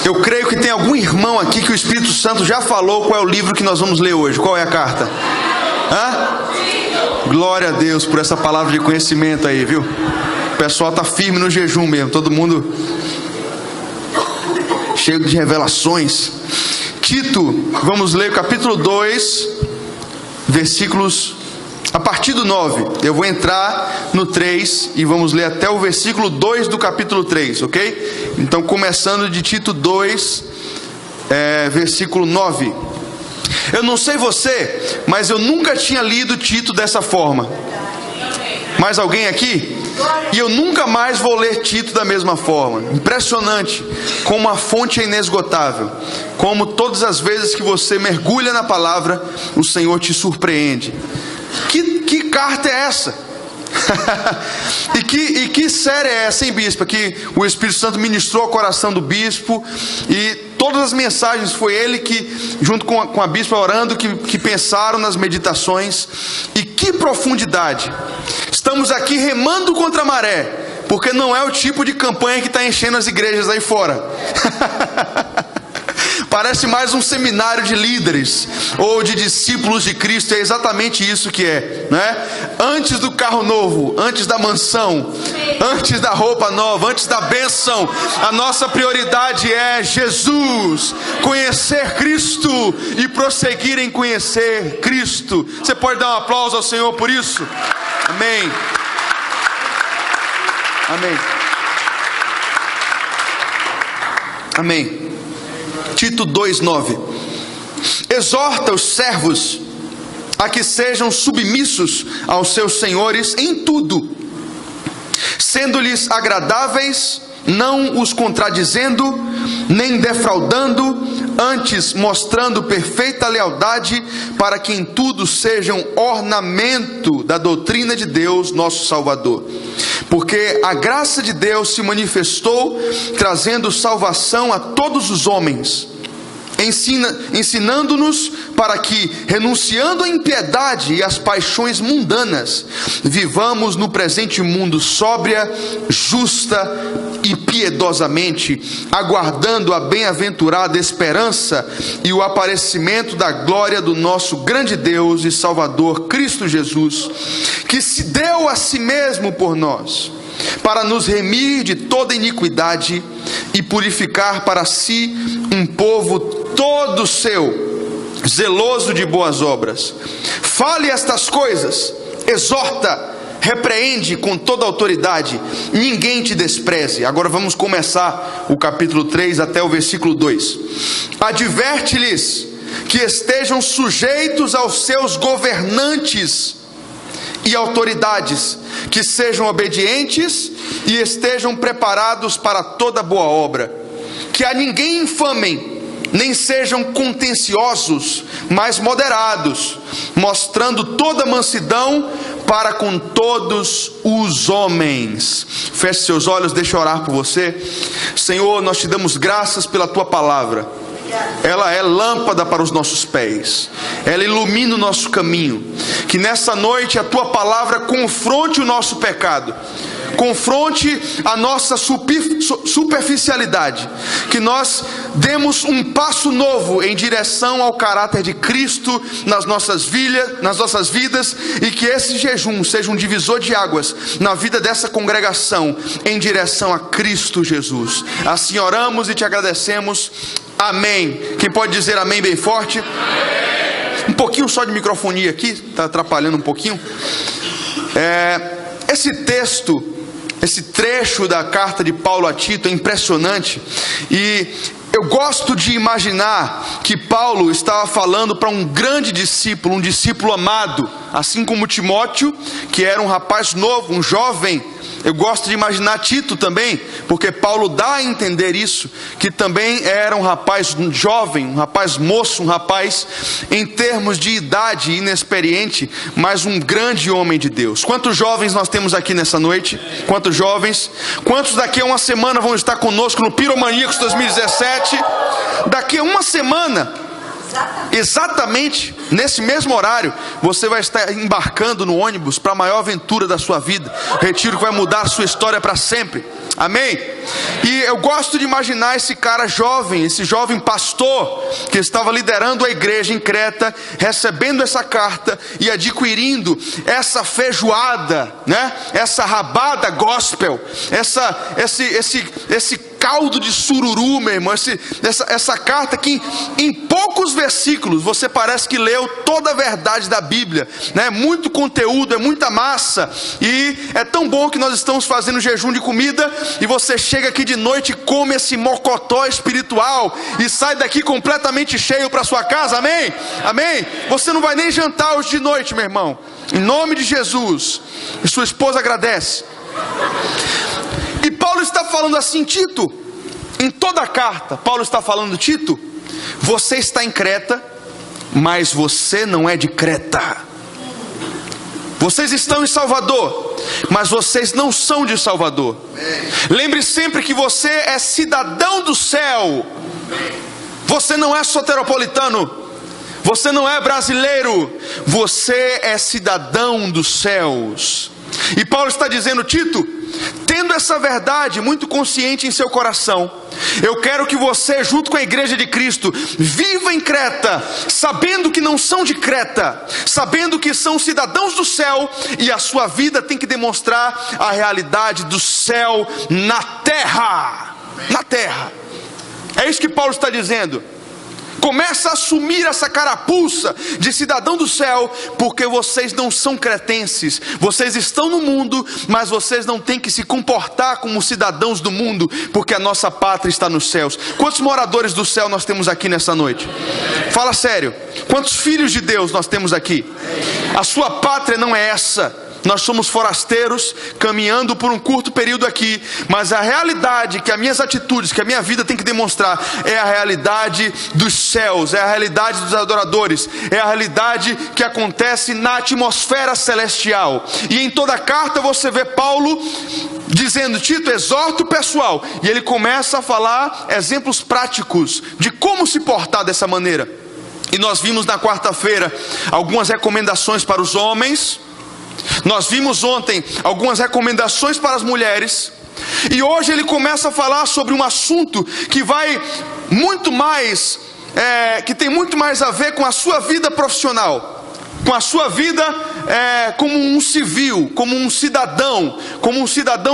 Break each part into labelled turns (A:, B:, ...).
A: Eu creio que tem algum irmão aqui que o Espírito Santo já falou qual é o livro que nós vamos ler hoje. Qual é a carta? Glória a Deus por essa palavra de conhecimento aí, viu? O pessoal está firme no jejum mesmo. Todo mundo cheio de revelações. Tito, vamos ler o capítulo 2, versículos a partir do 9. Eu vou entrar no 3 e vamos ler até o versículo 2 do capítulo 3, ok? Então, começando de Tito 2, versículo 9. Eu não sei você, mas eu nunca tinha lido Tito dessa forma. Mais alguém aqui? E eu nunca mais vou ler Tito da mesma forma. Impressionante, como a fonte é inesgotável. Como todas as vezes que você mergulha na palavra, o Senhor te surpreende. Que carta é essa? e que série é essa, hein, bispo? Que o Espírito Santo ministrou ao coração do bispo. E todas as mensagens foi ele que, junto com a bispa orando, que pensaram nas meditações. E que profundidade! Estamos aqui remando contra a maré, porque não é o tipo de campanha que está enchendo as igrejas aí fora. Parece mais um seminário de líderes ou de discípulos de Cristo. É exatamente isso que é, né? Antes do carro novo, antes da mansão, antes da roupa nova, antes da bênção, a nossa prioridade é Jesus, conhecer Cristo e prosseguir em conhecer Cristo. Você pode dar um aplauso ao Senhor por isso? Amém. Amém. Amém. Tito 2:9. Exorta os servos a que sejam submissos aos seus senhores em tudo, sendo-lhes agradáveis, não os contradizendo, nem defraudando, antes mostrando perfeita lealdade, para que em tudo sejam ornamento da doutrina de Deus, nosso Salvador. Porque a graça de Deus se manifestou, trazendo salvação a todos os homens, ensinando-nos para que, renunciando à impiedade e às paixões mundanas, vivamos no presente mundo sóbria, justa e piedosamente, aguardando a bem-aventurada esperança e o aparecimento da glória do nosso grande Deus e Salvador Cristo Jesus, que se deu a si mesmo por nós, para nos remir de toda iniquidade e purificar para si um povo todo seu, zeloso de boas obras. Fale estas coisas, exorta, repreende com toda autoridade, ninguém te despreze. Agora vamos começar o capítulo 3 até o versículo 2. Adverte-lhes que estejam sujeitos aos seus governantes e autoridades, que sejam obedientes e estejam preparados para toda boa obra. Que a ninguém infamem, nem sejam contenciosos, mas moderados, mostrando toda mansidão para com todos os homens. Feche seus olhos, deixa eu orar por você. Senhor, nós te damos graças pela tua palavra. Ela é lâmpada para os nossos pés, ela ilumina o nosso caminho. Que nessa noite a tua palavra confronte o nosso pecado, confronte a nossa superficialidade, que nós demos um passo novo em direção ao caráter de Cristo nas nossas vidas, e que esse jejum seja um divisor de águas na vida dessa congregação em direção a Cristo Jesus. Assim oramos e te agradecemos. Amém. Quem pode dizer amém bem forte? Amém. Um pouquinho só de microfonia aqui, está atrapalhando um pouquinho. Esse texto, esse trecho da carta de Paulo a Tito é impressionante, e eu gosto de imaginar que Paulo estava falando para um grande discípulo, um discípulo amado, assim como Timóteo, que era um rapaz novo, um jovem. Eu gosto de imaginar Tito também, porque Paulo dá a entender isso, que também era um rapaz jovem, um rapaz moço, um rapaz em termos de idade inexperiente, mas um grande homem de Deus. Quantos jovens nós temos aqui nessa noite? Quantos jovens? Quantos daqui a uma semana vão estar conosco no Piromaníacos 2017? Daqui a uma semana Exatamente nesse mesmo horário, você vai estar embarcando no ônibus para a maior aventura da sua vida. Retiro que vai mudar a sua história para sempre. Amém? E eu gosto de imaginar esse cara jovem, esse jovem pastor que estava liderando a igreja em Creta, recebendo essa carta e adquirindo essa feijoada, né? Essa rabada gospel, esse caldo de sururu, meu irmão, essa carta que em poucos versículos você parece que leu toda a verdade da Bíblia, né? Muito conteúdo, é muita massa, e é tão bom que nós estamos fazendo jejum de comida, e você chega aqui de noite e come esse mocotó espiritual, e sai daqui completamente cheio para sua casa, amém? Amém? Você não vai nem jantar hoje de noite, meu irmão, em nome de Jesus, e sua esposa agradece. E Paulo está falando assim, Tito, em toda a carta, Paulo está falando, Tito, você está em Creta, mas você não é de Creta. Vocês estão em Salvador, mas vocês não são de Salvador. Lembre sempre que você é cidadão do céu. Você não é soteropolitano, você não é brasileiro, você é cidadão dos céus. E Paulo está dizendo, Tito, tendo essa verdade muito consciente em seu coração, eu quero que você, junto com a igreja de Cristo, viva em Creta, sabendo que não são de Creta, sabendo que são cidadãos do céu, e a sua vida tem que demonstrar a realidade do céu na terra. Na terra. É isso que Paulo está dizendo. Começa a assumir essa carapuça de cidadão do céu, porque vocês não são cretenses. Vocês estão no mundo, mas vocês não têm que se comportar como cidadãos do mundo, porque a nossa pátria está nos céus. Quantos moradores do céu nós temos aqui nessa noite? Fala sério. Quantos filhos de Deus nós temos aqui? A sua pátria não é essa. Nós somos forasteiros, caminhando por um curto período aqui, mas a realidade que as minhas atitudes, que a minha vida tem que demonstrar, é a realidade dos céus, é a realidade dos adoradores, é a realidade que acontece na atmosfera celestial. E em toda a carta você vê Paulo dizendo, Tito, exorta o pessoal, e ele começa a falar exemplos práticos de como se portar dessa maneira. E nós vimos na quarta-feira algumas recomendações para os homens. Nós vimos ontem algumas recomendações para as mulheres, e hoje ele começa a falar sobre um assunto que vai muito mais, que tem muito mais a ver com a sua vida profissional, com a sua vida como um civil, como um cidadão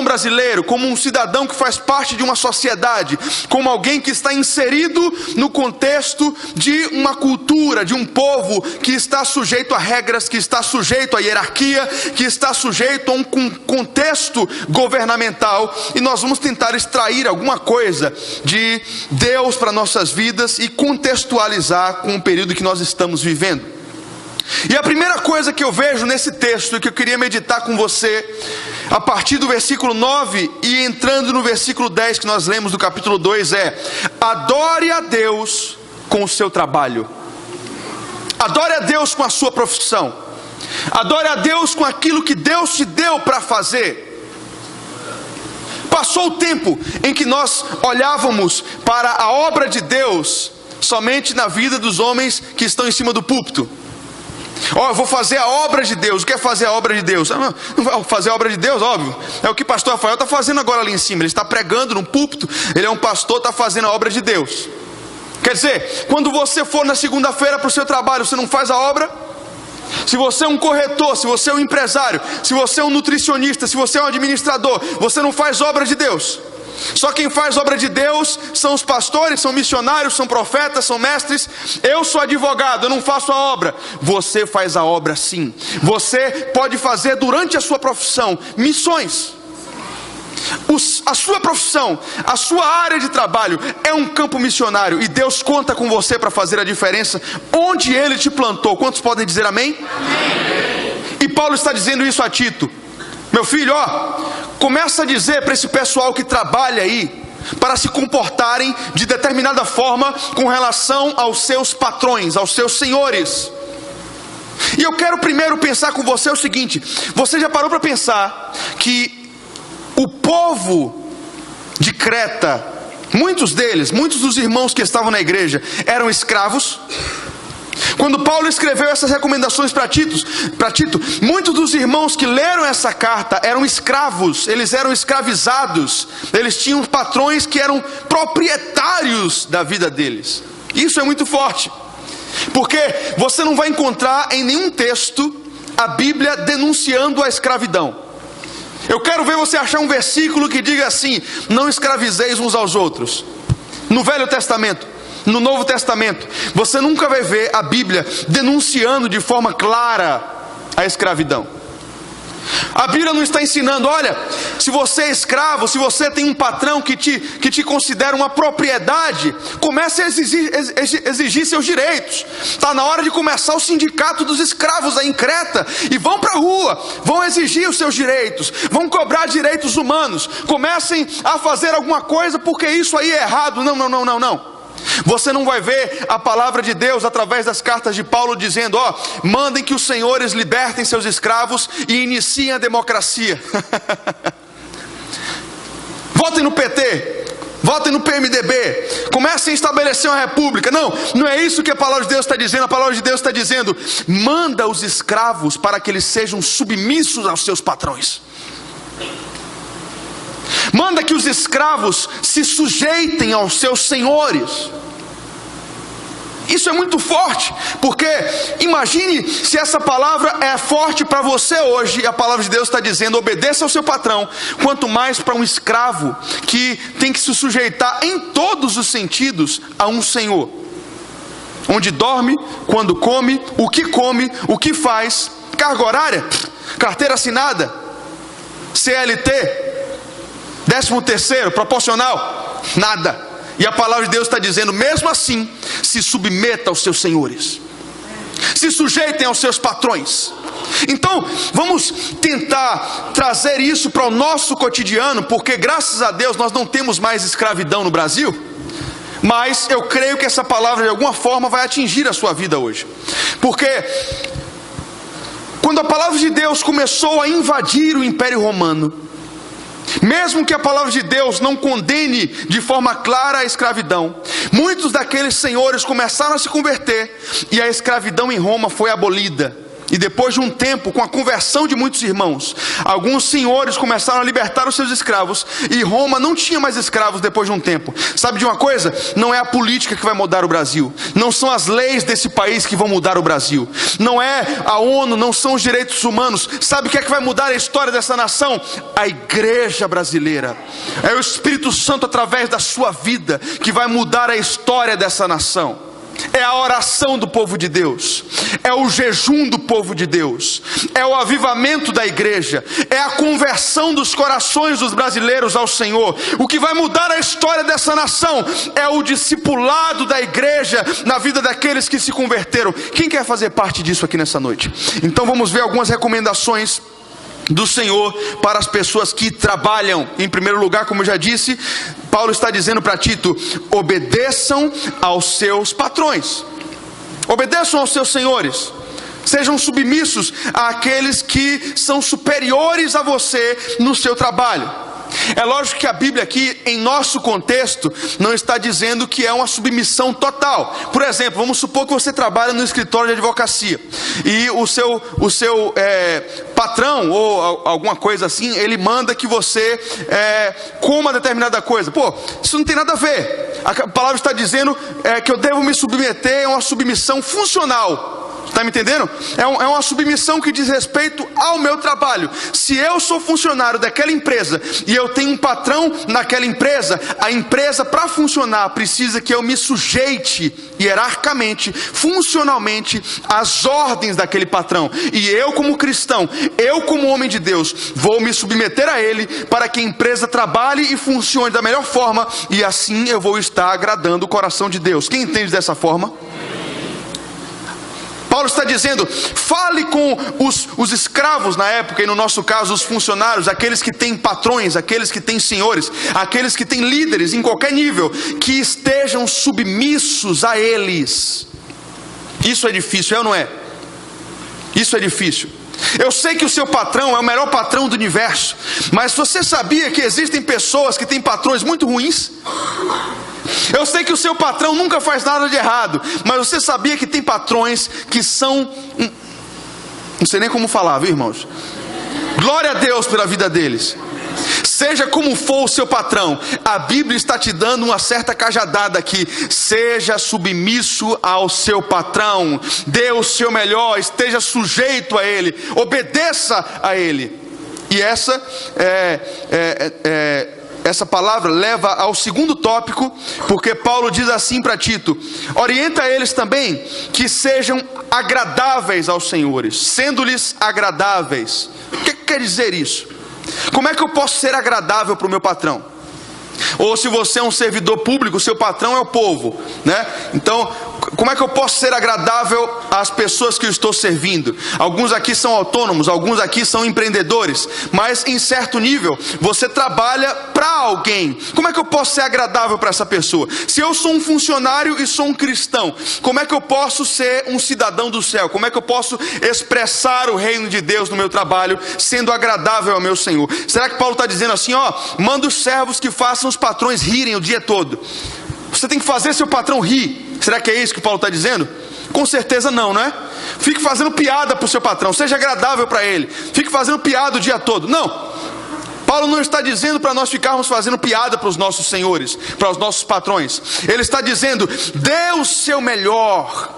A: brasileiro, como um cidadão que faz parte de uma sociedade, como alguém que está inserido no contexto de uma cultura, de um povo que está sujeito a regras, que está sujeito a hierarquia, que está sujeito a um contexto governamental. E nós vamos tentar extrair alguma coisa de Deus para nossas vidas e contextualizar com o período que nós estamos vivendo. E a primeira coisa que eu vejo nesse texto e que eu queria meditar com você, a partir do versículo 9 e entrando no versículo 10 que nós lemos do capítulo 2 é: adore a Deus com o seu trabalho, adore a Deus com a sua profissão, adore a Deus com aquilo que Deus te deu para fazer. Passou o tempo em que nós olhávamos para a obra de Deus somente na vida dos homens que estão em cima do púlpito. Eu vou fazer a obra de Deus. O que é fazer a obra de Deus? Não vai fazer a obra de Deus, óbvio. É o que o pastor Rafael está fazendo agora ali em cima. Ele está pregando no púlpito. Ele é um pastor, está fazendo a obra de Deus. Quer dizer, quando você for na segunda-feira para o seu trabalho, você não faz a obra? Se você é um corretor, se você é um empresário, se você é um nutricionista, se você é um administrador, você não faz obra de Deus. Só quem faz obra de Deus são os pastores, são missionários, são profetas, são mestres. Eu sou advogado, eu não faço a obra. Você faz a obra sim. Você pode fazer durante a sua profissão missões. A sua profissão, a sua área de trabalho é um campo missionário, e Deus conta com você para fazer a diferença onde Ele te plantou. Quantos podem dizer amém? Amém. E Paulo está dizendo isso a Tito: meu filho, começa a dizer para esse pessoal que trabalha aí, para se comportarem de determinada forma com relação aos seus patrões, aos seus senhores. E eu quero primeiro pensar com você o seguinte: você já parou para pensar que o povo de Creta, muitos dos irmãos que estavam na igreja eram escravos? Quando Paulo escreveu essas recomendações para Tito, muitos dos irmãos que leram essa carta eram escravos, eles eram escravizados, eles tinham patrões que eram proprietários da vida deles. Isso é muito forte, porque você não vai encontrar em nenhum texto a Bíblia denunciando a escravidão. Eu quero ver você achar um versículo que diga assim: não escravizeis uns aos outros. No Velho Testamento, no Novo Testamento, você nunca vai ver a Bíblia denunciando de forma clara a escravidão. A Bíblia não está ensinando: olha, se você é escravo, se você tem um patrão que te considera uma propriedade, comece a exigir seus direitos. Está na hora de começar o sindicato dos escravos aí em Creta, e vão para a rua, vão exigir os seus direitos, vão cobrar direitos humanos, comecem a fazer alguma coisa, porque isso aí é errado. Não. Você não vai ver a palavra de Deus através das cartas de Paulo dizendo: ó, mandem que os senhores libertem seus escravos e iniciem a democracia. Votem no PT, votem no PMDB, comecem a estabelecer uma república. Não é isso que a palavra de Deus está dizendo. A palavra de Deus está dizendo: manda os escravos para que eles sejam submissos aos seus patrões. Manda que os escravos se sujeitem aos seus senhores. Isso é muito forte, porque imagine se essa palavra é forte para você hoje. A palavra de Deus está dizendo: obedeça ao seu patrão, quanto mais para um escravo que tem que se sujeitar em todos os sentidos a um senhor. Onde dorme, quando come, o que faz, carga horária, carteira assinada, CLT, 13º, proporcional, nada. E a palavra de Deus está dizendo: mesmo assim, se submeta aos seus senhores, se sujeitem aos seus patrões. Então, vamos tentar trazer isso para o nosso cotidiano, porque graças a Deus nós não temos mais escravidão no Brasil. Mas eu creio que essa palavra de alguma forma vai atingir a sua vida hoje, porque quando a palavra de Deus começou a invadir o Império Romano, mesmo que a palavra de Deus não condene de forma clara a escravidão, muitos daqueles senhores começaram a se converter, e a escravidão em Roma foi abolida. E depois de um tempo, com a conversão de muitos irmãos, alguns senhores começaram a libertar os seus escravos, e Roma não tinha mais escravos depois de um tempo. Sabe de uma coisa? Não é a política que vai mudar o Brasil, não são as leis desse país que vão mudar o Brasil, não é a ONU, não são os direitos humanos. Sabe o que é que vai mudar a história dessa nação? A igreja brasileira. É o Espírito Santo através da sua vida que vai mudar a história dessa nação. É a oração do povo de Deus, é o jejum do povo de Deus, é o avivamento da igreja, é a conversão dos corações dos brasileiros ao Senhor. O que vai mudar a história dessa nação é o discipulado da igreja na vida daqueles que se converteram. Quem quer fazer parte disso aqui nessa noite? Então vamos ver algumas recomendações do Senhor para as pessoas que trabalham. Em primeiro lugar, como eu já disse, Paulo está dizendo para Tito: obedeçam aos seus patrões, obedeçam aos seus senhores, sejam submissos àqueles que são superiores a você no seu trabalho. É lógico que a Bíblia aqui, em nosso contexto, não está dizendo que é uma submissão total. Por exemplo, vamos supor que você trabalha no escritório de advocacia, e o seu patrão, ou alguma coisa assim, ele manda que você coma determinada coisa. Pô, isso não tem nada a ver. A palavra está dizendo que eu devo me submeter a uma submissão funcional. Está me entendendo? É uma submissão que diz respeito ao meu trabalho. Se eu sou funcionário daquela empresa e eu tenho um patrão naquela empresa, a empresa, para funcionar, precisa que eu me sujeite hierarquicamente, funcionalmente, às ordens daquele patrão. E eu, como cristão, eu como homem de Deus, vou me submeter a ele para que a empresa trabalhe e funcione da melhor forma, e assim eu vou estar agradando o coração de Deus. Quem entende dessa forma? Paulo está dizendo: fale com os escravos na época, e no nosso caso os funcionários, aqueles que têm patrões, aqueles que têm senhores, aqueles que têm líderes em qualquer nível, que estejam submissos a eles. Isso é difícil, é ou não é? Isso é difícil. Eu sei que o seu patrão é o melhor patrão do universo, mas você sabia que existem pessoas que têm patrões muito ruins? Eu sei que o seu patrão nunca faz nada de errado, mas você sabia que tem patrões que são... Não sei nem como falar, viu, irmãos? Glória a Deus pela vida deles. Seja como for o seu patrão, a Bíblia está te dando uma certa cajadada aqui. Seja submisso ao seu patrão, dê o seu melhor, esteja sujeito a ele, obedeça a ele. E essa palavra leva ao segundo tópico, porque Paulo diz assim para Tito: orienta eles também que sejam agradáveis aos senhores, sendo-lhes agradáveis. O que quer dizer isso? Como é que eu posso ser agradável para o meu patrão? Ou se você é um servidor público, seu patrão é o povo, né? Então, como é que eu posso ser agradável às pessoas que eu estou servindo? Alguns aqui são autônomos, alguns aqui são empreendedores, mas em certo nível, você trabalha para alguém. Como é que eu posso ser agradável para essa pessoa? Se eu sou um funcionário e sou um cristão, como é que eu posso ser um cidadão do céu? Como é que eu posso expressar o reino de Deus no meu trabalho, sendo agradável ao meu Senhor? Será que Paulo está dizendo assim, manda os servos que façam os patrões rirem o dia todo? Você tem que fazer seu patrão rir. Será que é isso que Paulo está dizendo? Com certeza não, não é? Fique fazendo piada para o seu patrão, seja agradável para ele. Fique fazendo piada o dia todo. Não. Paulo não está dizendo para nós ficarmos fazendo piada para os nossos senhores, para os nossos patrões. Ele está dizendo, dê o seu melhor.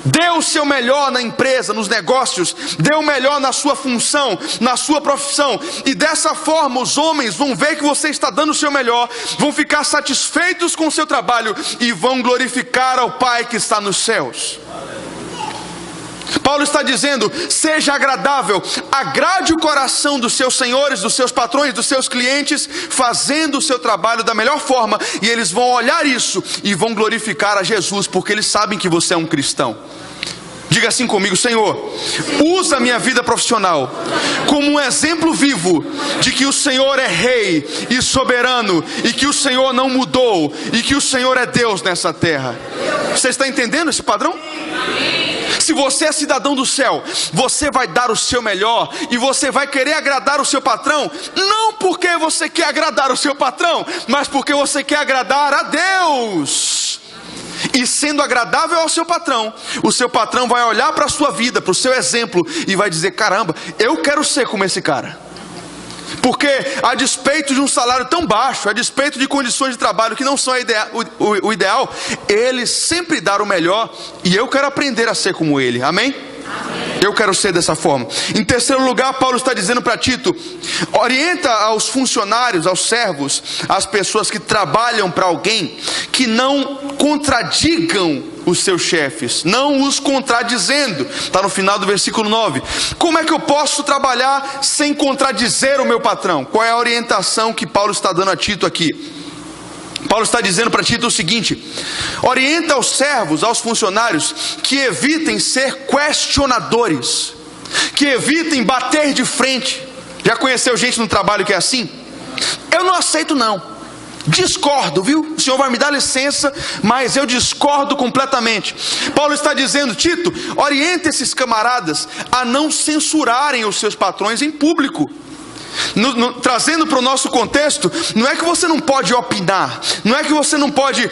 A: Dê o seu melhor na empresa, nos negócios. Dê o melhor na sua função, na sua profissão. E dessa forma os homens vão ver que você está dando o seu melhor, vão ficar satisfeitos com o seu trabalho e vão glorificar ao Pai que está nos céus. Paulo está dizendo, seja agradável, agrade o coração dos seus senhores, dos seus patrões, dos seus clientes, fazendo o seu trabalho da melhor forma, e eles vão olhar isso e vão glorificar a Jesus, porque eles sabem que você é um cristão. Diga assim comigo, Senhor, usa a minha vida profissional como um exemplo vivo de que o Senhor é rei e soberano, e que o Senhor não mudou, e que o Senhor é Deus nessa terra. Você está entendendo esse padrão? Se você é cidadão do céu, você vai dar o seu melhor e você vai querer agradar o seu patrão, não porque você quer agradar o seu patrão, mas porque você quer agradar a Deus. E sendo agradável ao seu patrão, o seu patrão vai olhar para a sua vida, para o seu exemplo, e vai dizer, caramba, eu quero ser como esse cara. Porque a despeito de um salário tão baixo, a despeito de condições de trabalho que não são o ideal, ele sempre dá o melhor, e eu quero aprender a ser como ele, amém? Eu quero ser dessa forma. Em terceiro lugar, Paulo está dizendo para Tito, orienta aos funcionários, aos servos, às pessoas que trabalham para alguém, que não contradigam os seus chefes, não os contradizendo. Está no final do versículo 9. Como é que eu posso trabalhar sem contradizer o meu patrão? Qual é a orientação que Paulo está dando a Tito aqui? Paulo está dizendo para Tito o seguinte: orienta aos servos, aos funcionários, que evitem ser questionadores, que evitem bater de frente. Já conheceu gente no trabalho que é assim? Eu não aceito não, discordo, viu? O senhor vai me dar licença, mas eu discordo completamente. Paulo está dizendo, Tito, orienta esses camaradas a não censurarem os seus patrões em público. Trazendo para o nosso contexto, não é que você não pode opinar, não é que você não pode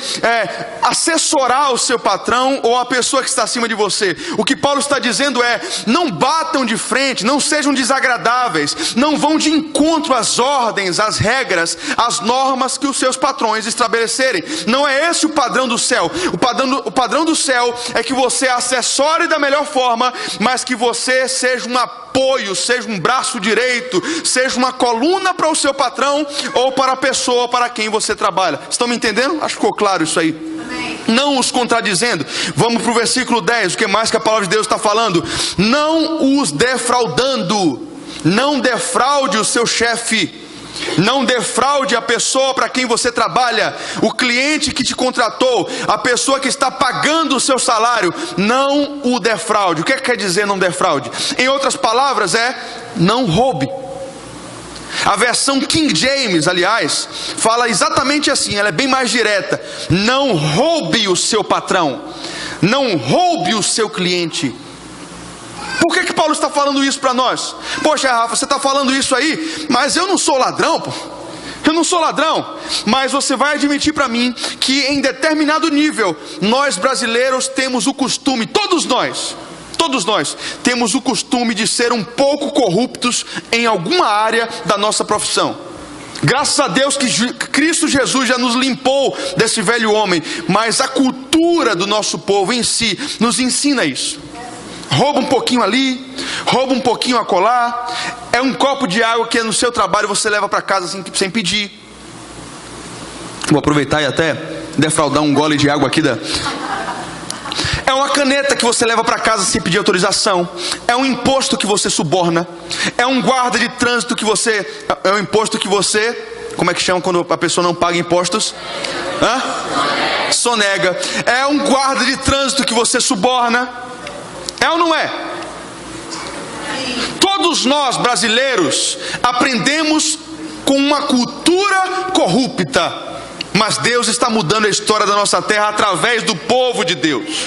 A: assessorar o seu patrão ou a pessoa que está acima de você. O que Paulo está dizendo é, não batam de frente, não sejam desagradáveis, não vão de encontro às ordens, às regras, às normas que os seus patrões estabelecerem. Não é esse o padrão do céu. O padrão do céu é que você assessore da melhor forma, mas que você seja um apoio, seja um braço direito, seja uma coluna para o seu patrão ou para a pessoa para quem você trabalha. Estão me entendendo? Acho que ficou claro isso aí. Amém. Não os contradizendo. Vamos para o versículo 10. O que mais que a palavra de Deus está falando? Não os defraudando. Não defraude o seu chefe. Não defraude a pessoa para quem você trabalha, o cliente que te contratou, a pessoa que está pagando o seu salário. Não o defraude. O que quer dizer não defraude? Em outras palavras não roube. A versão King James, aliás, fala exatamente assim, ela é bem mais direta. Não roube o seu patrão, não roube o seu cliente. Por que Paulo está falando isso para nós? Poxa, Rafa, você está falando isso aí, mas eu não sou ladrão, pô. Eu não sou ladrão, mas você vai admitir para mim que em determinado nível, nós brasileiros temos o costume, todos nós temos o costume de ser um pouco corruptos em alguma área da nossa profissão. Graças a Deus que Cristo Jesus já nos limpou desse velho homem, mas a cultura do nosso povo em si nos ensina isso. Rouba um pouquinho ali, rouba um pouquinho acolá. É um copo de água que no seu trabalho você leva para casa sem pedir. Vou aproveitar e até defraudar um gole de água aqui É uma caneta que você leva para casa sem pedir autorização. É um imposto que você suborna. É um guarda de trânsito que você... É um imposto que você... Como é que chama quando a pessoa não paga impostos? Sonega. É um guarda de trânsito que você suborna. É ou não é? Todos nós brasileiros aprendemos com uma cultura corrupta, mas Deus está mudando a história da nossa terra através do povo de Deus.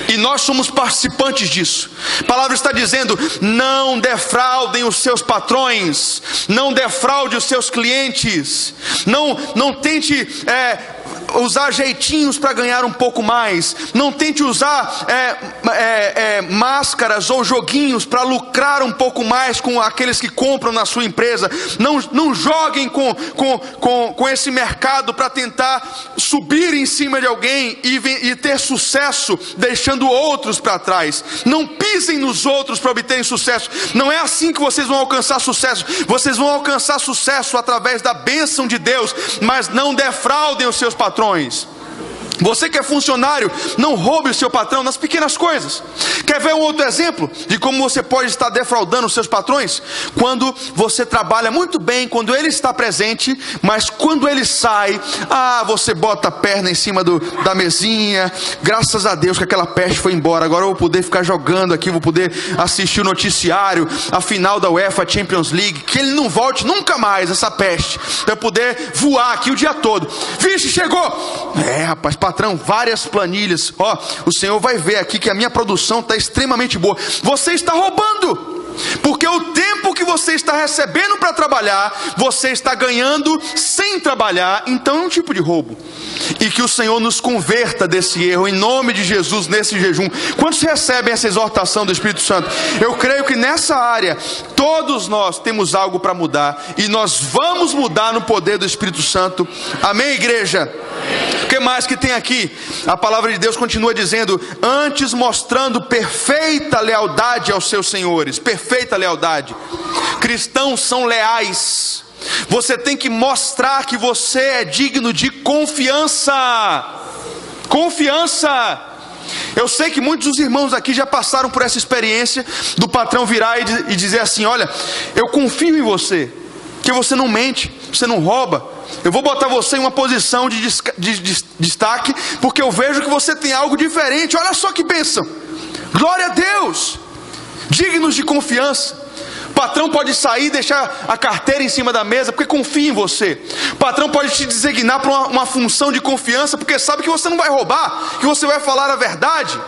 A: E nós somos participantes disso. A palavra está dizendo: não defraudem os seus patrões, não defraude os seus clientes, não tente usar jeitinhos para ganhar um pouco mais, não tente usar máscaras ou joguinhos para lucrar um pouco mais com aqueles que compram na sua empresa. Não joguem com esse mercado para tentar subir em cima de alguém e ter sucesso, deixando outros para trás. Não pisem nos outros para obterem sucesso. Não é assim que vocês vão alcançar sucesso. Vocês vão alcançar sucesso através da bênção de Deus, mas não defraudem os seus patrões. Você que é funcionário, não roube o seu patrão nas pequenas coisas. Quer ver um outro exemplo de como você pode estar defraudando os seus patrões? Quando você trabalha muito bem, quando ele está presente, mas quando ele sai, você bota a perna em cima da mesinha. Graças a Deus que aquela peste foi embora. Agora eu vou poder ficar jogando aqui, vou poder assistir o noticiário, a final da UEFA Champions League. Que ele não volte nunca mais, essa peste, para eu poder voar aqui o dia todo. Vixe, chegou! Rapaz, patrão, várias planilhas. O Senhor vai ver aqui que a minha produção está extremamente boa. Você está roubando, porque o tempo que você está recebendo para trabalhar, você está ganhando sem trabalhar. Então é um tipo de roubo. E que o Senhor nos converta desse erro, em nome de Jesus, nesse jejum. Quantos recebem essa exortação do Espírito Santo? Eu creio que nessa área, todos nós temos algo para mudar, e nós vamos mudar no poder do Espírito Santo. Amém, igreja? O que mais que tem aqui? A palavra de Deus continua dizendo: antes mostrando perfeita lealdade aos seus senhores. Perfeita lealdade. Cristãos são leais. Você tem que mostrar que você é digno de confiança. Confiança. Eu sei que muitos dos irmãos aqui já passaram por essa experiência do patrão virar e dizer assim: olha, eu confio em você, que você não mente, você não rouba. Eu vou botar você em uma posição de destaque, porque eu vejo que você tem algo diferente. Olha só que bênção. Glória a Deus. Dignos de confiança. O patrão pode sair e deixar a carteira em cima da mesa porque confia em você. O patrão pode te designar para uma função de confiança porque sabe que você não vai roubar, que você vai falar a verdade.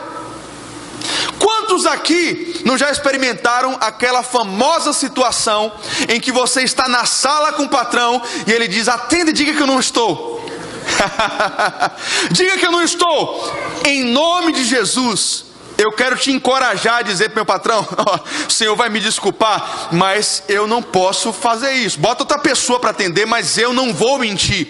A: Quantos aqui não já experimentaram aquela famosa situação em que você está na sala com o patrão e ele diz: atenda e diga que eu não estou. Diga que eu não estou. Em nome de Jesus, eu quero te encorajar a dizer para o meu patrão: o Senhor vai me desculpar, mas eu não posso fazer isso. Bota outra pessoa para atender, mas eu não vou mentir.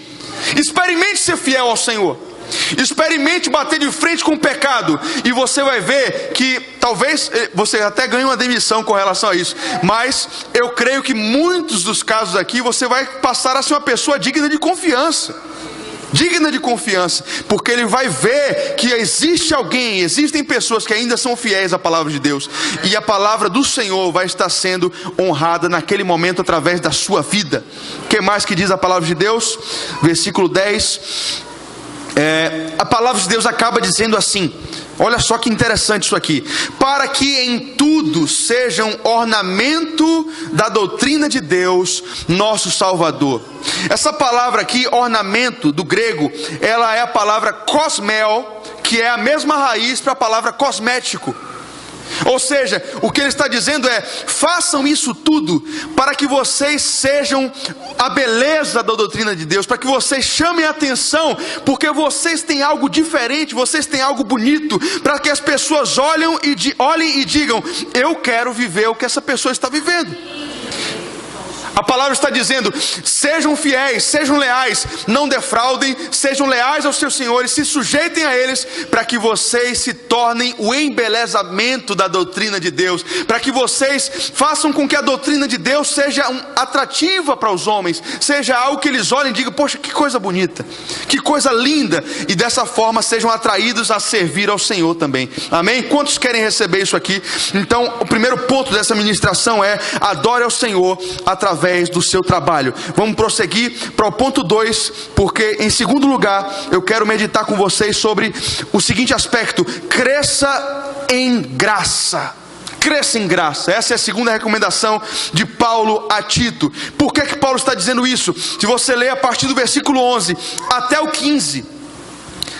A: Experimente ser fiel ao Senhor. Experimente bater de frente com o pecado, e você vai ver que talvez você até ganhe uma demissão com relação a isso. Mas eu creio que muitos dos casos aqui você vai passar a ser uma pessoa digna de confiança. Digna de confiança, porque ele vai ver que existem pessoas que ainda são fiéis à palavra de Deus, e a palavra do Senhor vai estar sendo honrada naquele momento através da sua vida. O que mais que diz a palavra de Deus? Versículo 10. A palavra de Deus acaba dizendo assim, olha só que interessante isso aqui: para que em tudo sejam ornamento da doutrina de Deus, nosso Salvador. Essa palavra aqui, ornamento, do grego, ela é a palavra cosmel, que é a mesma raiz para a palavra cosmético. Ou seja, o que ele está dizendo é: façam isso tudo para que vocês sejam a beleza da doutrina de Deus, para que vocês chamem a atenção, porque vocês têm algo diferente, vocês têm algo bonito, para que as pessoas olhem e digam: eu quero viver o que essa pessoa está vivendo. A palavra está dizendo: sejam fiéis, sejam leais, não defraudem, sejam leais aos seus senhores, se sujeitem a eles, para que vocês se tornem o embelezamento da doutrina de Deus, para que vocês façam com que a doutrina de Deus seja atrativa para os homens, seja algo que eles olhem e digam: poxa, que coisa bonita, que coisa linda, e dessa forma sejam atraídos a servir ao Senhor também. Amém? Quantos querem receber isso aqui? Então, o primeiro ponto dessa ministração é: adore ao Senhor através do seu trabalho. Vamos prosseguir para o ponto 2, porque em segundo lugar eu quero meditar com vocês sobre o seguinte aspecto: cresça em graça. Cresça em graça. Essa é a segunda recomendação de Paulo a Tito. Por que Paulo está dizendo isso? Se você ler a partir do versículo 11 até o 15,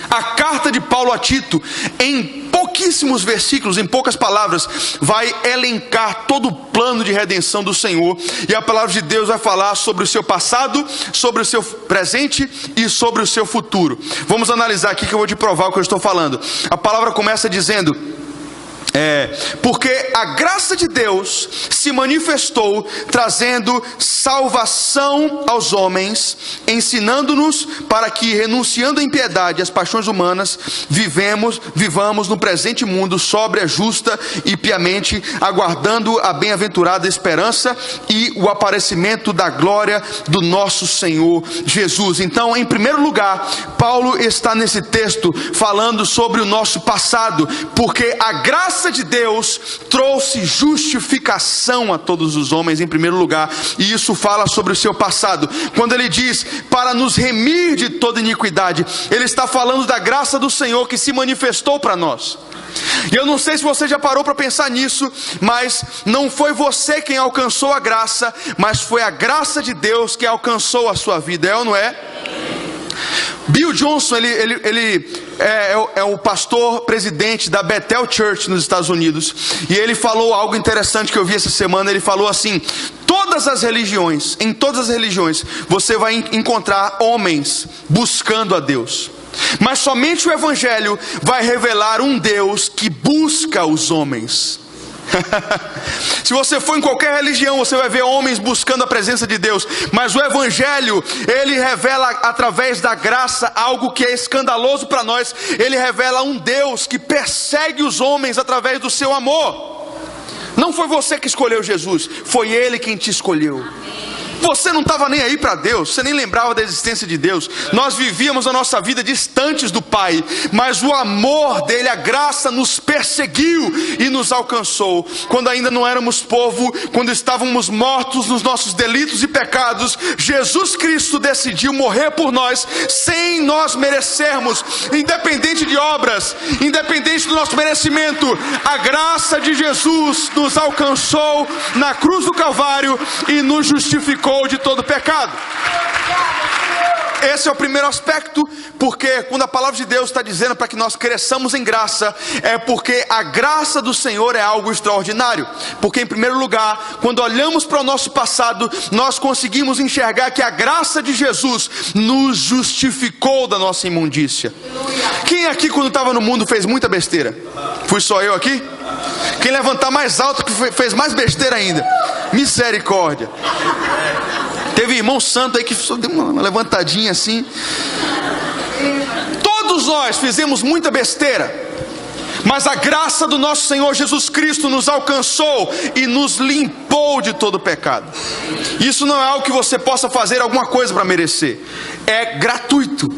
A: a carta de Paulo a Tito, em pouquíssimos versículos, em poucas palavras, vai elencar todo o plano de redenção do Senhor. E a palavra de Deus vai falar sobre o seu passado, sobre o seu presente e sobre o seu futuro. Vamos analisar aqui que eu vou te provar o que eu estou falando. A palavra começa dizendo: porque a graça de Deus se manifestou, trazendo salvação aos homens, ensinando-nos para que, renunciando à impiedade e às paixões humanas, vivamos no presente mundo sóbria, justa e piamente, aguardando a bem-aventurada esperança e o aparecimento da glória do nosso Senhor Jesus. Então, em primeiro lugar, Paulo está nesse texto falando sobre o nosso passado, porque a graça de Deus trouxe justificação a todos os homens em primeiro lugar, e isso fala sobre o seu passado. Quando ele diz para nos remir de toda iniquidade, ele está falando da graça do Senhor que se manifestou para nós. E eu não sei se você já parou para pensar nisso, mas não foi você quem alcançou a graça, mas foi a graça de Deus que alcançou a sua vida, é ou não é? Bill Johnson, ele é o pastor presidente da Bethel Church nos Estados Unidos, e ele falou algo interessante que eu vi essa semana. Ele falou assim: em todas as religiões você vai encontrar homens buscando a Deus, mas somente o Evangelho vai revelar um Deus que busca os homens. Se você for em qualquer religião, você vai ver homens buscando a presença de Deus, mas o Evangelho, ele revela através da graça algo que é escandaloso para nós. Ele revela um Deus que persegue os homens através do seu amor. Não foi você que escolheu Jesus, foi Ele quem te escolheu. Você não estava nem aí para Deus, você nem lembrava da existência de Deus. Nós vivíamos a nossa vida distantes do Pai, mas o amor dele, a graça, nos perseguiu e nos alcançou. Quando ainda não éramos povo, quando estávamos mortos nos nossos delitos e pecados, Jesus Cristo decidiu morrer por nós, sem nós merecermos, independente de obras, independente do nosso merecimento. A graça de Jesus nos alcançou na cruz do Calvário e nos justificou de todo pecado. Esse é o primeiro aspecto, porque quando a palavra de Deus está dizendo para que nós cresçamos em graça, é porque a graça do Senhor é algo extraordinário. Porque em primeiro lugar, quando olhamos para o nosso passado, nós conseguimos enxergar que a graça de Jesus nos justificou da nossa imundícia. Quem aqui quando estava no mundo fez muita besteira? Fui só eu aqui? Quem levantar mais alto que fez mais besteira ainda? Misericórdia. Teve irmão santo aí que só deu uma levantadinha assim. Todos nós fizemos muita besteira, mas a graça do nosso Senhor Jesus Cristo nos alcançou e nos limpou de todo pecado. Isso não é algo que você possa fazer alguma coisa para merecer, é gratuito.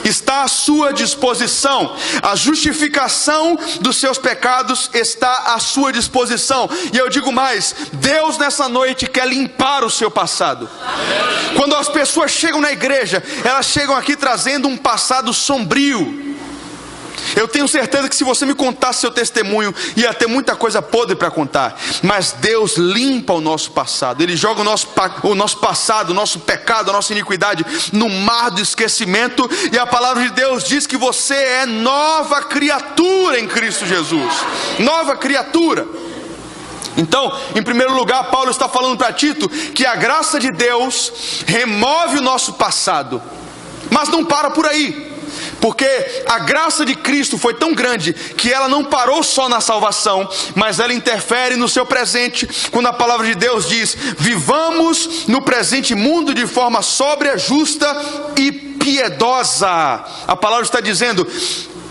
A: Está à sua disposição. A justificação dos seus pecados está à sua disposição. E eu digo mais: Deus nessa noite quer limpar o seu passado. Quando as pessoas chegam na igreja, elas chegam aqui trazendo um passado sombrio. Eu tenho certeza que se você me contasse seu testemunho, ia ter muita coisa podre para contar. Mas Deus limpa o nosso passado. Ele joga o nosso passado, o nosso pecado, a nossa iniquidade no mar do esquecimento. E a palavra de Deus diz que você é nova criatura em Cristo Jesus. Nova criatura. Então, em primeiro lugar, Paulo está falando para Tito que a graça de Deus remove o nosso passado. Mas não para por aí. Porque a graça de Cristo foi tão grande que ela não parou só na salvação, mas ela interfere no seu presente, quando a palavra de Deus diz: vivamos no presente mundo de forma sóbria, justa e piedosa. A palavra está dizendo,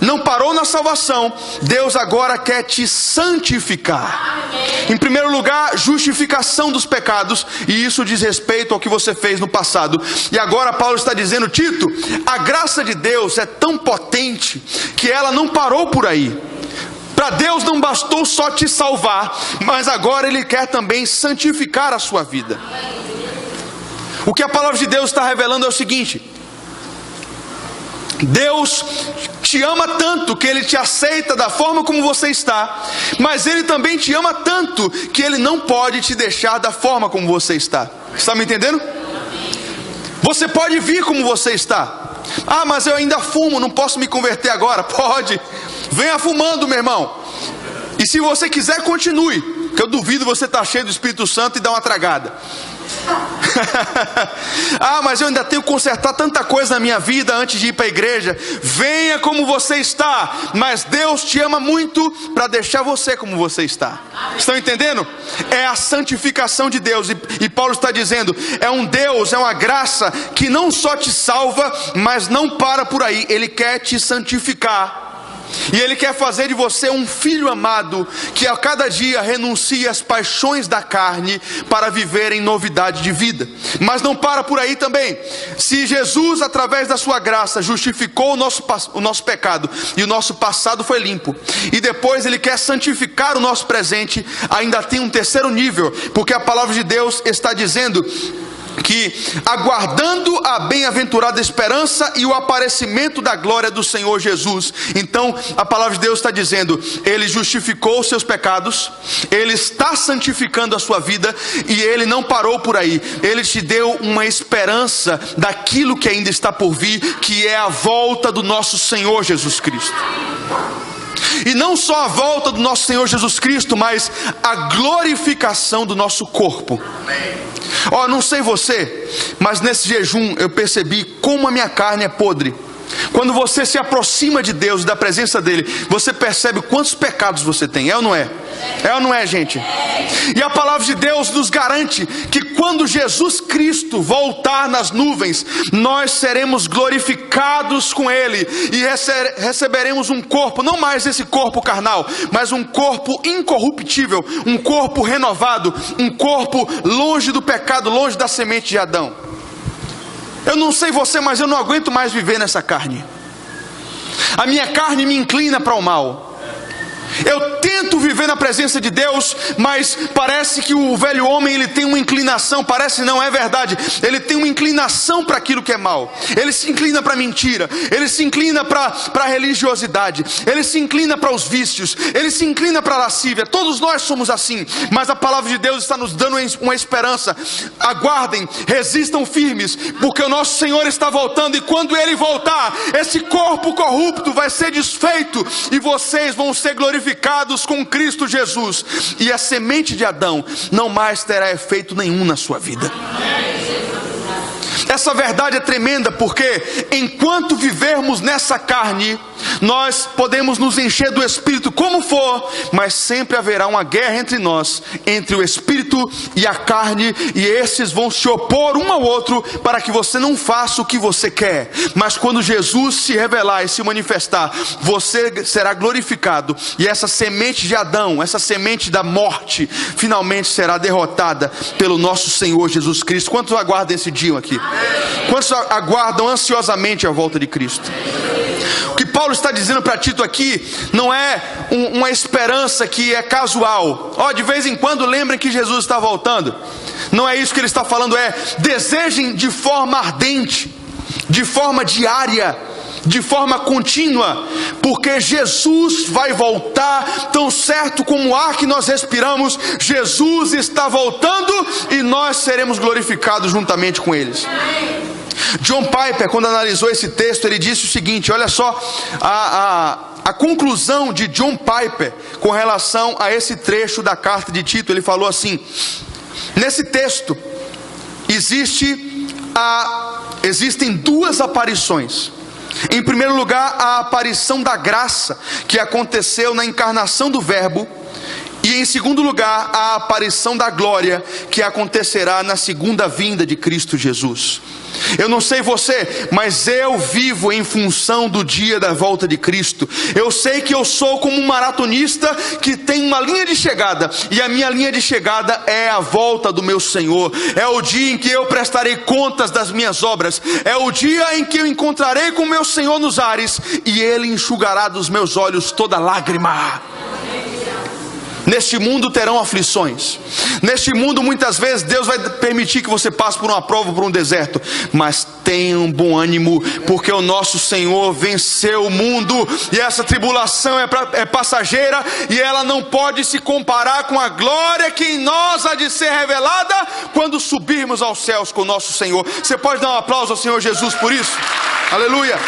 A: não parou na salvação, Deus agora quer te santificar. Em primeiro lugar, justificação dos pecados, e isso diz respeito ao que você fez no passado. E agora Paulo está dizendo: Tito, a graça de Deus é tão potente que ela não parou por aí. Para Deus não bastou só te salvar, mas agora Ele quer também santificar a sua vida. O que a palavra de Deus está revelando é o seguinte: Deus te ama tanto que Ele te aceita da forma como você está, mas Ele também te ama tanto que Ele não pode te deixar da forma como você está. Está me entendendo? Você pode vir como você está. Ah, mas eu ainda fumo, não posso me converter agora. Pode, venha fumando, meu irmão. E se você quiser, continue, que eu duvido você estar cheio do Espírito Santo e dar uma tragada. Ah, mas eu ainda tenho que consertar tanta coisa na minha vida antes de ir para a igreja. Venha como você está, mas Deus te ama muito para deixar você como você está. Estão entendendo? É a santificação de Deus. E Paulo está dizendo, é um Deus, é uma graça que não só te salva, mas não para por aí. Ele quer te santificar. E Ele quer fazer de você um filho amado, que a cada dia renuncie às paixões da carne para viver em novidade de vida. Mas não para por aí também. Se Jesus, através da sua graça, justificou o nosso pecado, e o nosso passado foi limpo, e depois Ele quer santificar o nosso presente, ainda tem um terceiro nível, porque a palavra de Deus está dizendo que aguardando a bem-aventurada esperança e o aparecimento da glória do Senhor Jesus. Então a palavra de Deus está dizendo, Ele justificou os seus pecados, Ele está santificando a sua vida, e Ele não parou por aí. Ele te deu uma esperança daquilo que ainda está por vir, que é a volta do nosso Senhor Jesus Cristo. E não só a volta do nosso Senhor Jesus Cristo, mas a glorificação do nosso corpo. Ó, não sei você, mas nesse jejum eu percebi como a minha carne é podre. Quando você se aproxima de Deus, da presença dEle, você percebe quantos pecados você tem. É ou não é? É ou não é, gente? E a palavra de Deus nos garante que quando Jesus Cristo voltar nas nuvens, nós seremos glorificados com Ele, e receberemos um corpo, não mais esse corpo carnal, mas um corpo incorruptível, um corpo renovado, um corpo longe do pecado, longe da semente de Adão. Eu não sei você, mas eu não aguento mais viver nessa carne. A minha carne me inclina para o mal. Eu tento viver na presença de Deus, mas parece que o velho homem, ele tem uma inclinação, parece não, é verdade, ele tem uma inclinação para aquilo que é mal. Ele se inclina para a mentira, ele se inclina para a religiosidade, ele se inclina para os vícios, ele se inclina para a lascívia. Todos nós somos assim, mas a palavra de Deus está nos dando uma esperança. Aguardem, resistam firmes, porque o nosso Senhor está voltando, e quando Ele voltar, esse corpo corrupto vai ser desfeito, e vocês vão ser glorificados com Cristo Jesus, e a semente de Adão não mais terá efeito nenhum na sua vida. Essa verdade é tremenda, porque enquanto vivermos nessa carne, nós podemos nos encher do Espírito como for, mas sempre haverá uma guerra entre nós, entre o Espírito e a carne, e esses vão se opor um ao outro, para que você não faça o que você quer. Mas quando Jesus se revelar e se manifestar, você será glorificado, e essa semente de Adão, essa semente da morte, finalmente será derrotada pelo nosso Senhor Jesus Cristo. Quantos aguardam esse dia aqui? Quantos aguardam ansiosamente a volta de Cristo? O que Paulo está dizendo para Tito aqui não é uma esperança que é casual. De vez em quando lembrem que Jesus está voltando. Não é isso que ele está falando, é desejem de forma ardente, de forma diária, de forma contínua, porque Jesus vai voltar, tão certo como o ar que nós respiramos, Jesus está voltando e nós seremos glorificados juntamente com eles. John Piper, quando analisou esse texto, ele disse o seguinte, olha só a conclusão de John Piper com relação a esse trecho da carta de Tito. Ele falou assim: nesse texto existem duas aparições. Em primeiro lugar, a aparição da graça que aconteceu na encarnação do Verbo, e em segundo lugar, a aparição da glória que acontecerá na segunda vinda de Cristo Jesus. Eu não sei você, mas eu vivo em função do dia da volta de Cristo. Eu sei que eu sou como um maratonista que tem uma linha de chegada, e a minha linha de chegada é a volta do meu Senhor. É o dia em que eu prestarei contas das minhas obras, é o dia em que eu encontrarei com o meu Senhor nos ares, e Ele enxugará dos meus olhos toda lágrima. Neste mundo terão aflições. Neste mundo muitas vezes Deus vai permitir que você passe por uma prova, por um deserto. Mas tenham bom ânimo, porque o nosso Senhor venceu o mundo. E essa tribulação é passageira, e ela não pode se comparar com a glória que em nós há de ser revelada quando subirmos aos céus com o nosso Senhor. Você pode dar um aplauso ao Senhor Jesus por isso? Aleluia!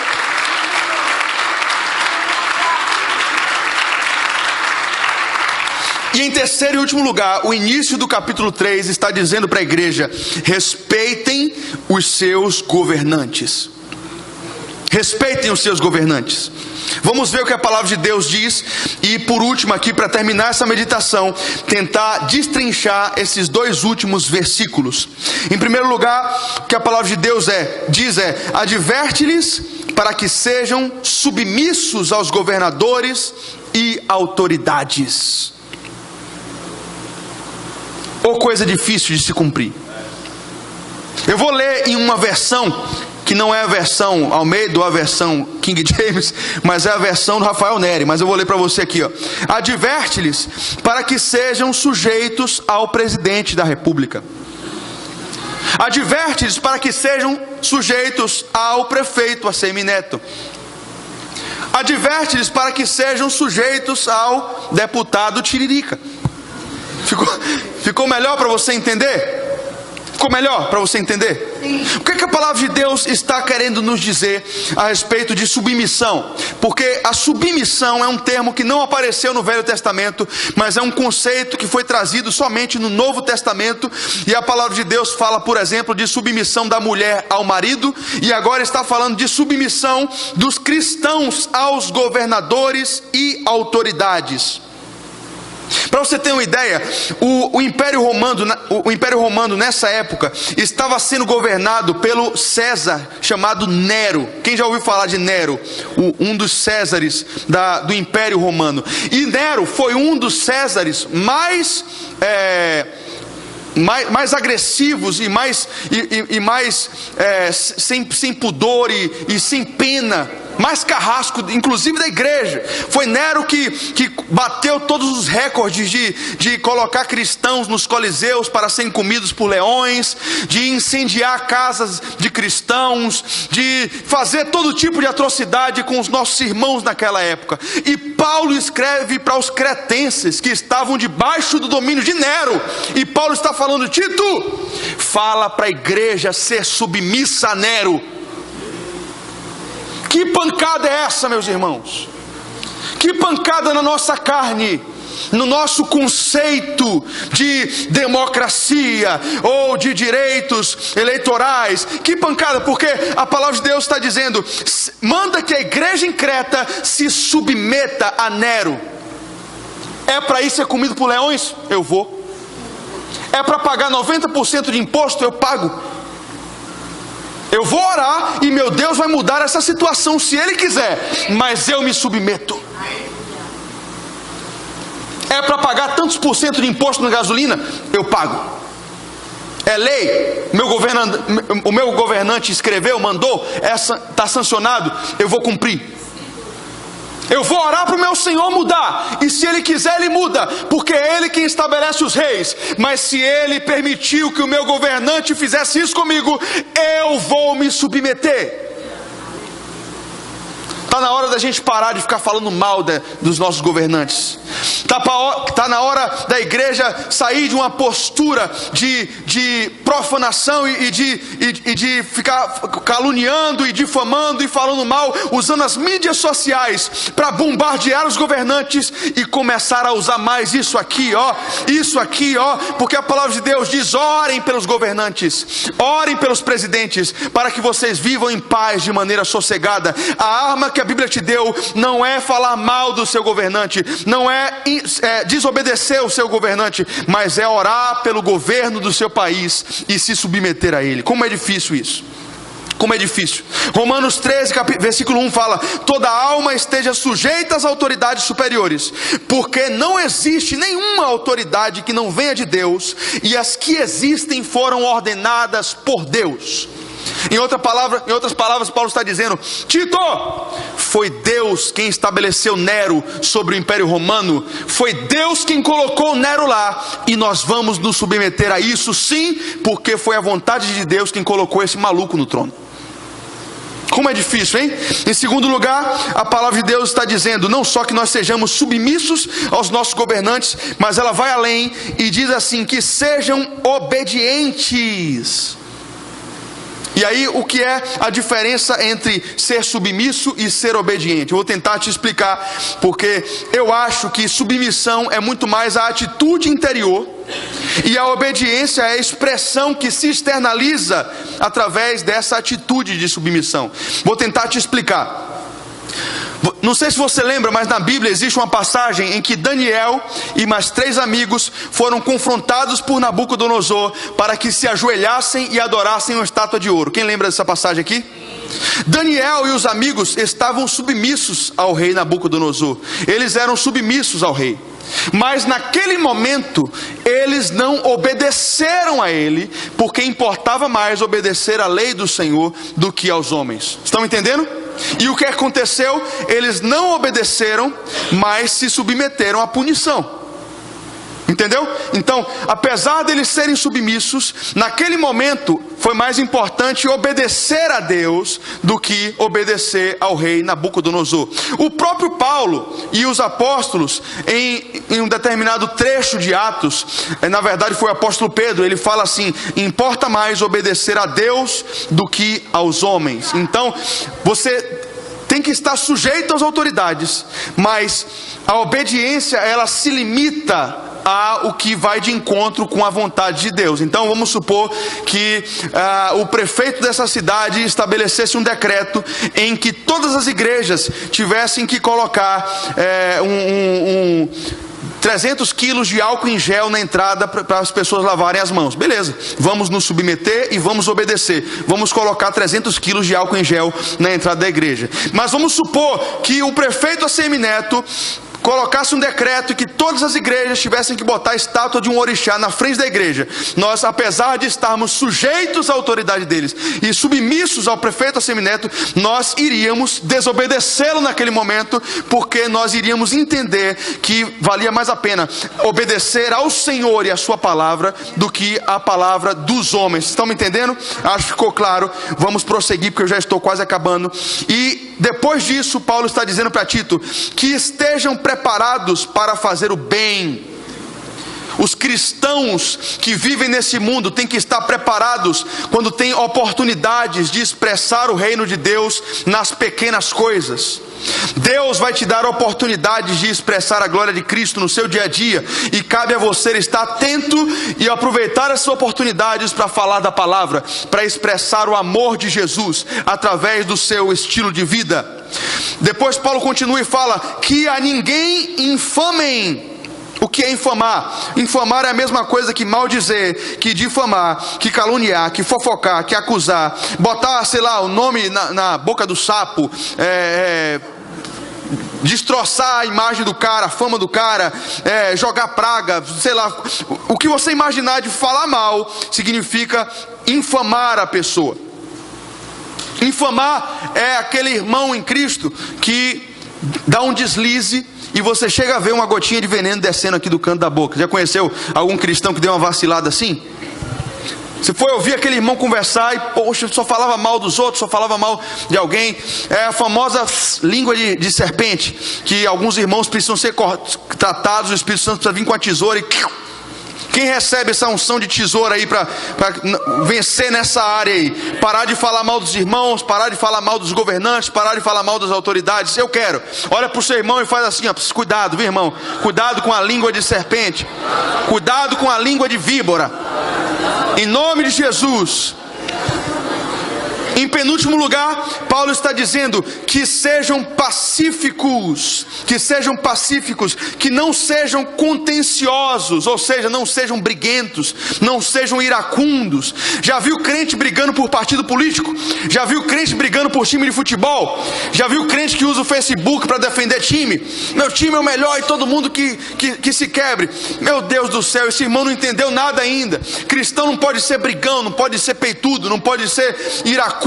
A: E em terceiro e último lugar, o início do capítulo 3 está dizendo para a igreja: respeitem os seus governantes. Respeitem os seus governantes. Vamos ver o que a palavra de Deus diz. E por último aqui, para terminar essa meditação, tentar destrinchar esses dois últimos versículos. Em primeiro lugar, o que a palavra de Deus diz é: adverte-lhes para que sejam submissos aos governadores e autoridades. Ou coisa difícil de se cumprir. Eu vou ler em uma versão que não é a versão Almeida ou a versão King James, mas é a versão do Rafael Neri. Mas eu vou ler para você aqui, ó. Adverte-lhes para que sejam sujeitos ao presidente da República. Adverte-lhes para que sejam sujeitos ao prefeito Assemineto. Adverte-lhes para que sejam sujeitos ao deputado Tiririca. Ficou melhor para você entender? Ficou melhor para você entender? Sim. O que a palavra de Deus está querendo nos dizer a respeito de submissão? Porque a submissão é um termo que não apareceu no Velho Testamento, mas é um conceito que foi trazido somente no Novo Testamento. E a palavra de Deus fala, por exemplo, de submissão da mulher ao marido, e agora está falando de submissão dos cristãos aos governadores e autoridades. Para você ter uma ideia, o Império Romano nessa época estava sendo governado pelo César chamado Nero. Quem já ouviu falar de Nero? Um dos Césares do Império Romano. E Nero foi um dos Césares mais agressivos e mais sem pudor e sem pena, mais carrasco, inclusive da igreja. Foi Nero que bateu todos os recordes de colocar cristãos nos coliseus para serem comidos por leões, de incendiar casas de cristãos, de fazer todo tipo de atrocidade com os nossos irmãos naquela época. E Paulo escreve para os cretenses que estavam debaixo do domínio de Nero, e Paulo está falando: Tito, fala para a igreja ser submissa a Nero. Que pancada é essa, meus irmãos? Que pancada na nossa carne, no nosso conceito de democracia ou de direitos eleitorais. Que pancada, porque a palavra de Deus está dizendo: manda que a igreja em Creta se submeta a Nero. É para ir ser comido por leões? Eu vou. É para pagar 90% de imposto? Eu pago. Eu vou orar e meu Deus vai mudar essa situação se Ele quiser, mas eu me submeto. É para pagar tantos por cento de imposto na gasolina? Eu pago. É lei? O meu governante escreveu, mandou, está sancionado, eu vou cumprir. Eu vou orar para o meu Senhor mudar, e se Ele quiser, Ele muda, porque é Ele quem estabelece os reis. Mas se Ele permitiu que o meu governante fizesse isso comigo, eu vou me submeter. Está na hora da gente parar de ficar falando mal dos nossos governantes. Está na hora da igreja sair de uma postura de profanação e de ficar caluniando e difamando e falando mal, usando as mídias sociais para bombardear os governantes e começar a usar mais isso aqui, ó, porque a palavra de Deus diz: orem pelos governantes, orem pelos presidentes, para que vocês vivam em paz de maneira sossegada. A arma que a Bíblia te deu não é falar mal do seu governante, não é desobedecer o seu governante, mas é orar pelo governo do seu país e se submeter a ele. Como é difícil isso! Como é difícil. Romanos 13, versículo 1 fala: toda alma esteja sujeita às autoridades superiores, porque não existe nenhuma autoridade que não venha de Deus, e as que existem foram ordenadas por Deus. Em outras palavras, Paulo está dizendo: Tito, foi Deus quem estabeleceu Nero sobre o Império Romano, foi Deus quem colocou Nero lá, e nós vamos nos submeter a isso sim, porque foi a vontade de Deus quem colocou esse maluco no trono. Como é difícil, hein? Em segundo lugar, a palavra de Deus está dizendo não só que nós sejamos submissos aos nossos governantes, mas ela vai além e diz assim: que sejam obedientes. E aí, o que é a diferença entre ser submisso e ser obediente? Eu vou tentar te explicar, porque eu acho que submissão é muito mais a atitude interior, e a obediência é a expressão que se externaliza através dessa atitude de submissão. Vou tentar te explicar. Não sei se você lembra, mas na Bíblia existe uma passagem em que Daniel e mais 3 amigos foram confrontados por Nabucodonosor para que se ajoelhassem e adorassem uma estátua de ouro. Quem lembra dessa passagem aqui? Daniel e os amigos estavam submissos ao rei Nabucodonosor. Eles eram submissos ao rei. Mas naquele momento eles não obedeceram a ele, porque importava mais obedecer à lei do Senhor do que aos homens. Estão entendendo? E o que aconteceu? Eles não obedeceram, mas se submeteram à punição. Entendeu? Então, apesar deles serem submissos, naquele momento foi mais importante obedecer a Deus do que obedecer ao rei Nabucodonosor. O próprio Paulo e os apóstolos, em um determinado trecho de Atos, na verdade foi o apóstolo Pedro, ele fala assim: importa mais obedecer a Deus do que aos homens. Então, você tem que estar sujeito às autoridades, mas a obediência, ela se limita a o que vai de encontro com a vontade de Deus. Então vamos supor que o prefeito dessa cidade estabelecesse um decreto em que todas as igrejas tivessem que colocar 300 quilos de álcool em gel na entrada para as pessoas lavarem as mãos. Beleza, vamos nos submeter e vamos obedecer. Vamos colocar 300 quilos de álcool em gel na entrada da igreja. Mas vamos supor que o prefeito Assemineto colocasse um decreto que todas as igrejas tivessem que botar a estátua de um orixá na frente da igreja. Nós, apesar de estarmos sujeitos à autoridade deles e submissos ao prefeito Assemineto, nós iríamos desobedecê-lo naquele momento, porque nós iríamos entender que valia mais a pena obedecer ao Senhor e a sua palavra do que a palavra dos homens. Estão me entendendo? Acho que ficou claro. Vamos prosseguir, porque eu já estou quase acabando. E depois disso, Paulo está dizendo para Tito que estejam preparados para fazer o bem. Os cristãos que vivem nesse mundo têm que estar preparados quando tem oportunidades de expressar o reino de Deus nas pequenas coisas. Deus vai te dar oportunidades de expressar a glória de Cristo no seu dia a dia, e cabe a você estar atento e aproveitar essas oportunidades para falar da palavra, para expressar o amor de Jesus através do seu estilo de vida. Depois Paulo continua e fala que a ninguém infamem. O que é infamar? Infamar é a mesma coisa que maldizer, que difamar, que caluniar, que fofocar, que acusar, botar, sei lá, o nome na boca do sapo, destroçar a imagem do cara, a fama do cara, jogar praga, sei lá. O que você imaginar de falar mal significa infamar a pessoa. Infamar é aquele irmão em Cristo que dá um deslize e você chega a ver uma gotinha de veneno descendo aqui do canto da boca. Já conheceu algum cristão que deu uma vacilada assim? Você foi ouvir aquele irmão conversar e, poxa, só falava mal dos outros, só falava mal de alguém. É a famosa língua de serpente, que alguns irmãos precisam ser tratados, o Espírito Santo precisa vir com a tesoura e... Quem recebe essa unção de tesoura aí para vencer nessa área aí? Parar de falar mal dos irmãos, parar de falar mal dos governantes, parar de falar mal das autoridades. Eu quero. Olha para o seu irmão e faz assim, ó, cuidado, viu, irmão? Cuidado com a língua de serpente. Cuidado com a língua de víbora. Em nome de Jesus. Em penúltimo lugar, Paulo está dizendo que sejam pacíficos, que não sejam contenciosos, ou seja, não sejam briguentos, não sejam iracundos. Já viu crente brigando por partido político? Já viu crente brigando por time de futebol? Já viu crente que usa o Facebook para defender time? Meu time é o melhor e todo mundo que se quebre. Meu Deus do céu, esse irmão não entendeu nada ainda. Cristão não pode ser brigão, não pode ser peitudo, não pode ser iracundo.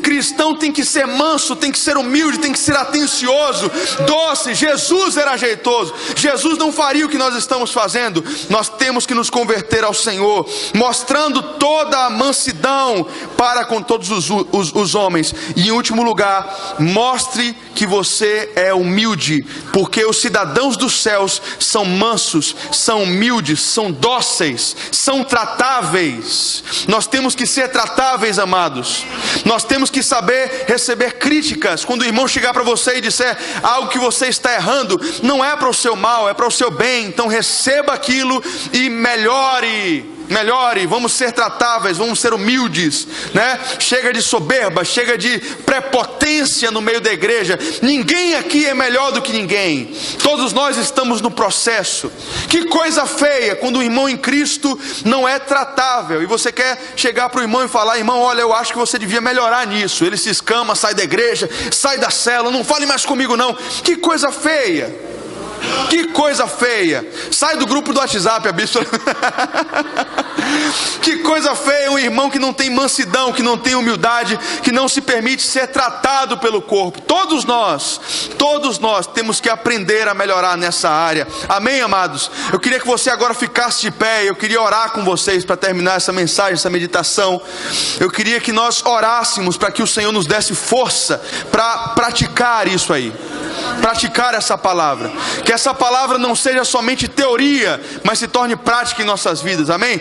A: Cristão tem que ser manso, tem que ser humilde, tem que ser atencioso, doce. Jesus era jeitoso. Jesus não faria o que nós estamos fazendo. Nós temos que nos converter ao Senhor, mostrando toda a mansidão para com todos os homens. E em último lugar, mostre que você é humilde, porque os cidadãos dos céus são mansos, são humildes, são dóceis, são tratáveis. Nós temos que ser tratáveis, amados. Nós temos que saber receber críticas. Quando o irmão chegar para você e disser algo que você está errando, não é para o seu mal, é para o seu bem. Então receba aquilo e melhore, vamos ser tratáveis, vamos ser humildes, né? Chega de soberba, chega de prepotência no meio da igreja. Ninguém aqui é melhor do que ninguém. Todos nós estamos no processo. Que coisa feia quando o irmão em Cristo não é tratável e você quer chegar para o irmão e falar: irmão, olha, eu acho que você devia melhorar nisso. Ele se escama, sai da igreja, sai da célula, não fale mais comigo não. Que coisa feia. Que coisa feia. Sai do grupo do WhatsApp, a bispa. Que coisa feia um irmão que não tem mansidão, que não tem humildade, que não se permite ser tratado pelo corpo. Todos nós temos que aprender a melhorar nessa área. Amém, amados? Eu queria que você agora ficasse de pé. Eu queria orar com vocês para terminar essa mensagem, essa meditação. Eu queria que nós orássemos para que o Senhor nos desse força para praticar isso aí, praticar essa palavra. Que essa palavra não seja somente teoria, mas se torne prática em nossas vidas. Amém?